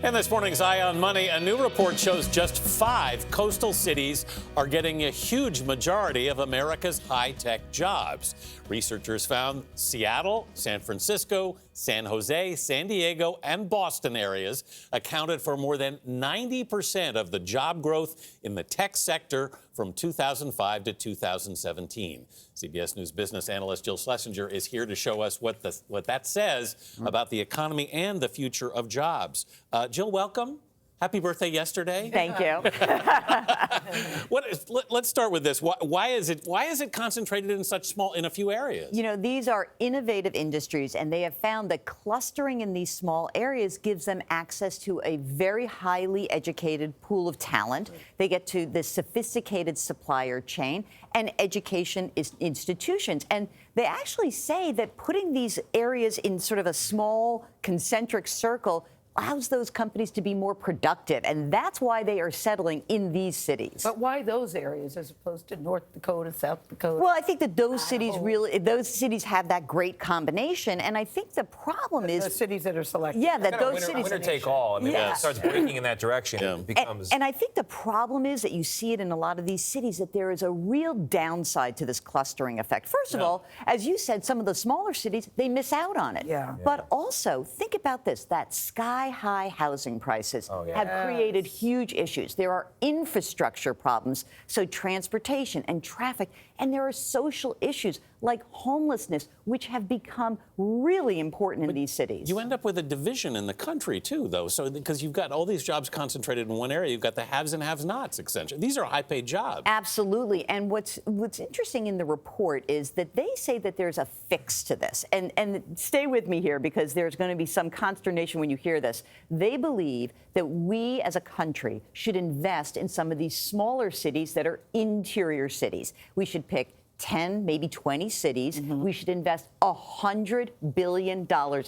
And this morning's Eye on Money, a new report shows just 5 coastal cities are getting a huge majority of America's high-tech jobs. Researchers found Seattle, San Francisco, San Jose, San Diego, and Boston areas accounted for more than 90% of the job growth in the tech sector from 2005 to 2017. CBS News business analyst Jill Schlesinger is here to show us what that says about the economy and the future of jobs. Jill, welcome. Happy birthday yesterday. Thank you. Let's start with this. Why is it concentrated in a few areas? You know, these are innovative industries, and they have found that clustering in these small areas gives them access to a very highly educated pool of talent. They get to the sophisticated supplier chain and education institutions. And they actually say that putting these areas in sort of a small concentric circle allows those companies to be more productive, and that's why they are settling in these cities. But why those areas as opposed to North Dakota, South Dakota? Well, I think that those cities have that great combination, and I think the problem is the cities that are selected. Yeah, that those cities winner take all. I mean, when it starts breaking in that direction, it becomes. And I think the problem is that you see it in a lot of these cities that there is a real downside to this clustering effect. First of all, as you said, some of the smaller cities, they miss out on it. But also, think about this: that sky-high housing prices have created huge issues. There are infrastructure problems, so transportation and traffic, and there are social issues like homelessness, which have become really important in these cities. You end up with a division in the country, too, though, so because you've got all these jobs concentrated in one area. You've got the haves and have-nots, essentially. These are high-paid jobs. Absolutely. And what's interesting in the report is that they say that there's a fix to this. And stay with me here, because there's going to be some consternation when you hear this. They believe that we as a country should invest in some of these smaller cities that are interior cities. We should pick 10, maybe 20 cities. We should invest $100 billion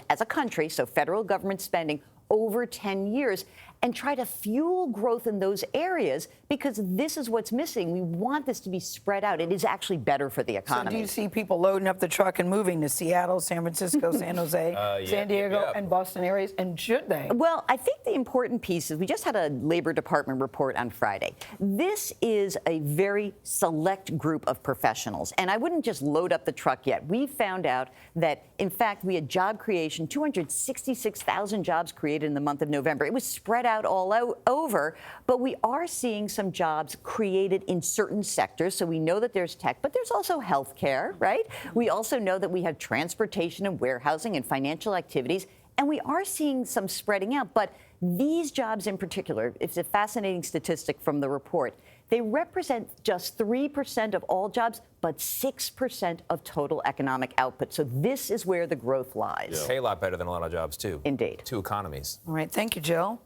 as a country, so federal government spending, over 10 years, and try to fuel growth in those areas, because this is what's missing. We want this to be spread out. It is actually better for the economy. So do you see people loading up the truck and moving to Seattle, San Francisco, San Jose, San Diego, and Boston areas? And should they? Well, I think the important piece is we just had a Labor Department report on Friday. This is a very select group of professionals, and I wouldn't just load up the truck yet. We found out that, in fact, we had job creation, 266,000 jobs created in the month of November. It was spread out all over, but we are seeing some jobs created in certain sectors. So we know that there's tech, but there's also healthcare, right? We also know that we have transportation and warehousing and financial activities, and we are seeing some spreading out. But these jobs in particular, it's a fascinating statistic from the report. They represent just 3% of all jobs, but 6% of total economic output. So this is where the growth lies. Pay a lot better than a lot of jobs, too. Indeed. 2 economies. All right. Thank you, Jill.